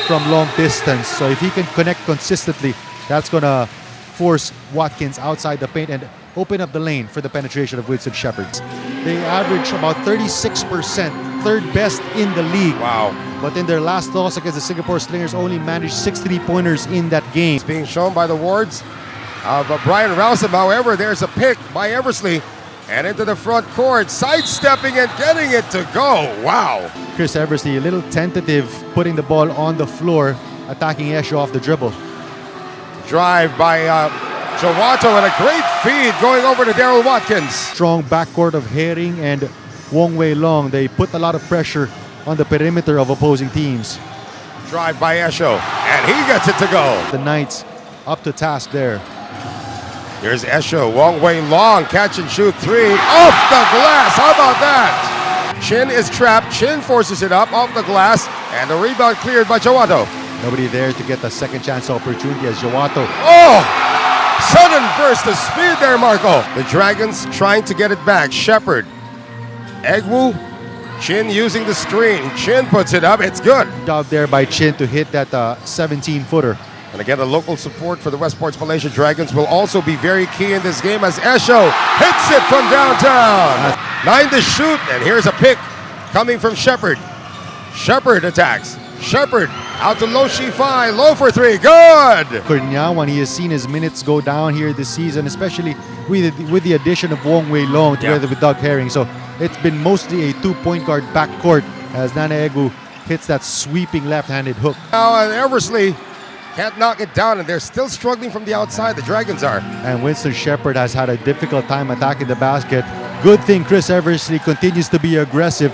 from long distance. So if he can connect consistently, that's going to force Watkins outside the paint and open up the lane for the penetration of Winston Shepherd. They average about 36%, third best in the league. Wow. But in their last loss against the Singapore Slingers, only managed 6 3-pointers in that game. It's being shown by the wards of Brian Rousem. However, there's a pick by Eversley and into the front court, sidestepping and getting it to go. Wow. Chris Eversley a little tentative, putting the ball on the floor, attacking Esho off the dribble. Drive by Jawato and a great feed going over to Daryl Watkins. Strong backcourt of Herring and Wong Wei Long. They put a lot of pressure on the perimeter of opposing teams. Drive by Esho, and he gets it to go. The Knights up to task there. Here's Esho, Wong Wei Long, catch and shoot three, off the glass, how about that? Chin is trapped, Chin forces it up, off the glass, and the rebound cleared by Jawato. Nobody there to get the second chance opportunity as Jawato. Oh! Sudden burst of speed there, Marco. The Dragons trying to get it back. Shepherd, Egwu, Chin using the screen. Chin puts it up, it's good. Job there by Chin to hit that 17-footer. And again, the local support for the Westports Malaysia Dragons will also be very key in this game as Esho hits it from downtown. 9 to shoot, and here's a pick coming from Shepherd. Shepherd attacks. Shepherd out to Lo Shifai, low for three, good! Kurniawan, he has seen his minutes go down here this season, especially with the addition of Wong Wei Long together with Doug Herring. So it's been mostly a two-point guard backcourt as Nana Egwu hits that sweeping left-handed hook. Now Eversley can't knock it down, and they're still struggling from the outside, the Dragons are. And Winston Shepherd has had a difficult time attacking the basket. Good thing Chris Eversley continues to be aggressive.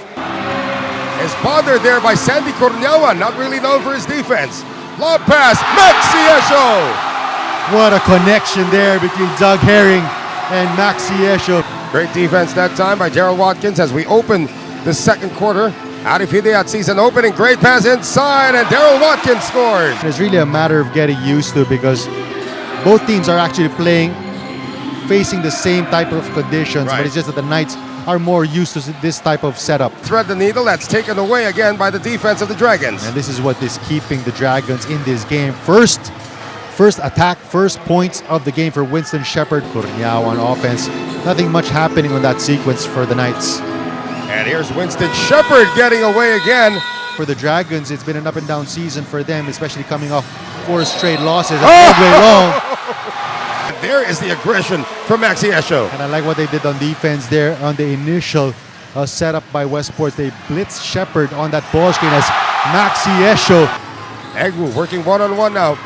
Is bothered there by Sandy Kurniawan, not really known for his defense. Lob pass, Maxi Esho! What a connection there between Doug Herring and Maxi Esho. Great defense that time by Daryl Watkins as we open the second quarter. Arif Hidayat sees an opening, great pass inside, and Daryl Watkins scores. It's really a matter of getting used to because both teams are actually facing the same type of conditions, but it's just that the Knights are more used to this type of setup. Thread the needle, that's taken away again by the defense of the Dragons. And this is what is keeping the Dragons in this game. First attack, first points of the game for Winston Shepherd. Kurniao on offense. Nothing much happening on that sequence for the Knights. And here's Winston Shepherd getting away again. For the Dragons, it's been an up and down season for them, especially coming off 4 straight losses. All the way long. And there is the aggression from Maxi Esho. And I like what they did on defense there on the initial setup by Westports. They blitzed Shepherd on that ball screen as Maxi Esho. Egwu working one-on-one now.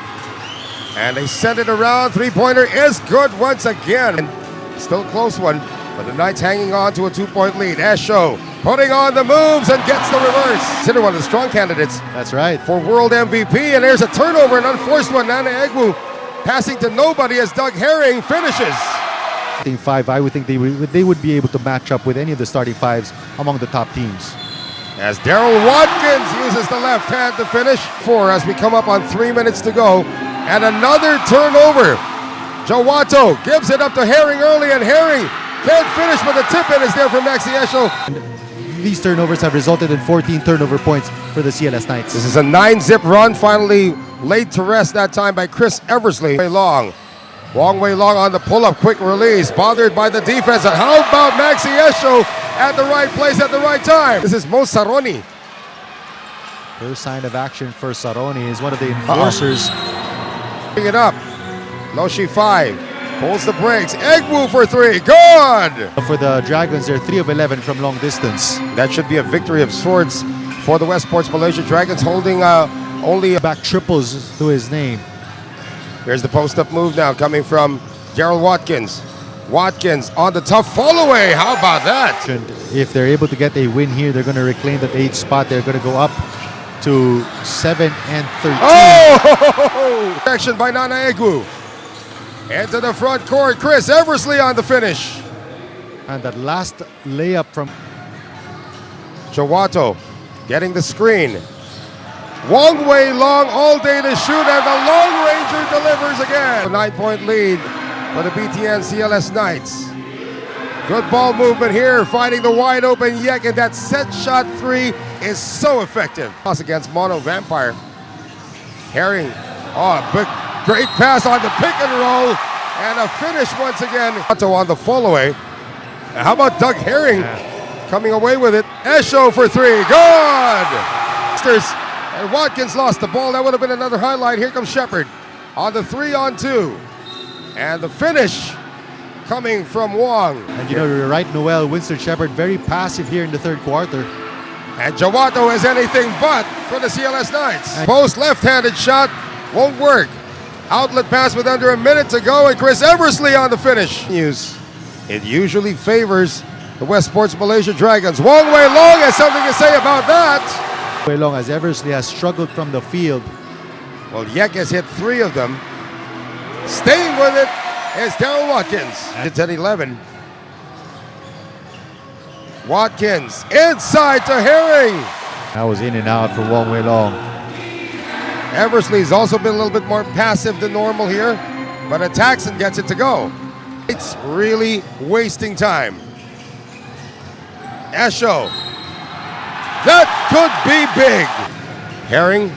And they send it around. Three-pointer is good once again. And still a close one, but the Knights hanging on to a 2-point lead. Esho putting on the moves and gets the reverse. Considered one of the strong candidates. That's right. For world MVP. And there's a turnover, an unforced one. Nana Egwu passing to nobody as Doug Herring finishes. Starting five, I would think they would be able to match up with any of the starting fives among the top teams. As Daryl Watkins uses the left hand to finish. 4 as we come up on 3 minutes to go. And another turnover. Jawato gives it up to Herring early, and Herring can't finish, but the tip-in is there from Maxi Esho. These turnovers have resulted in 14 turnover points for the CLS Knights. This is a 9-zip run, finally laid to rest that time by Chris Eversley. Wong Wei Long on the pull-up, quick release, bothered by the defense. And how about Maxi Esho at the right place at the right time? This is Mo Saroni. First sign of action for Saroni is one of the enforcers. Bring it up. Lo Shifai pulls the brakes. Egwu for 3. Good! For the Dragons, they're 3 of 11 from long distance. That should be a victory of sorts for the Westports Malaysia Dragons, holding only back triples to his name. Here's the post-up move now coming from Daryl Watkins. Watkins on the tough follow-away. How about that? If they're able to get a win here, they're going to reclaim that 8th spot. They're going to go up to 7 and 13. Oh! Action by Nana Egwu. Into the front court, Chris Eversley on the finish. And that last layup from Jawato getting the screen. Wong Wei Long all day to shoot, and the Long Ranger delivers again. A 9-point lead for the BTN CLS Knights. Good ball movement here, finding the wide open Yek, and that set shot 3 is so effective. Against Mono Vampire. Herring, great pass on the pick and roll, and a finish once again. On the follow-away. How about Doug Herring coming away with it? Esho for three, good! And Watkins lost the ball. That would have been another highlight. Here comes Shepard on the 3-on-2. And the finish coming from Wong. And you're right, Noel. Winston Shepard very passive here in the third quarter. And Jawato is anything but for the CLS Knights. Post left-handed shot won't work. Outlet pass with under a minute to go, and Chris Eversley on the finish. It usually favors the Westports Malaysia Dragons. Wong Wei Long has something to say about that. Wei Long, as Eversley has struggled from the field. Well, Yek has hit 3 of them. Staying with it is Darryl Watkins. It's at 11. Watkins inside to Herring. That was in and out for Wong Wei Long. Eversley's also been a little bit more passive than normal here, but attacks and gets it to go. It's really wasting time. Esho. That could be big. Herring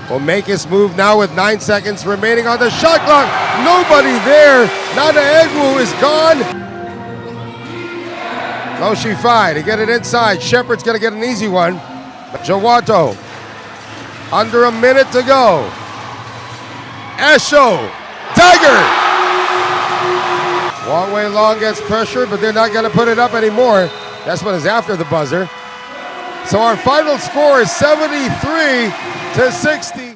will make his move now with 9 seconds remaining on the shot clock. Nobody there. Nana Egwu is gone. Loshifai to get it inside. Shepard's going to get an easy one. Jawato. Under a minute to go. Esho. Tiger. Wong Wei Long gets pressure, but they're not going to put it up anymore. That's what is after the buzzer. So our final score is 73-60.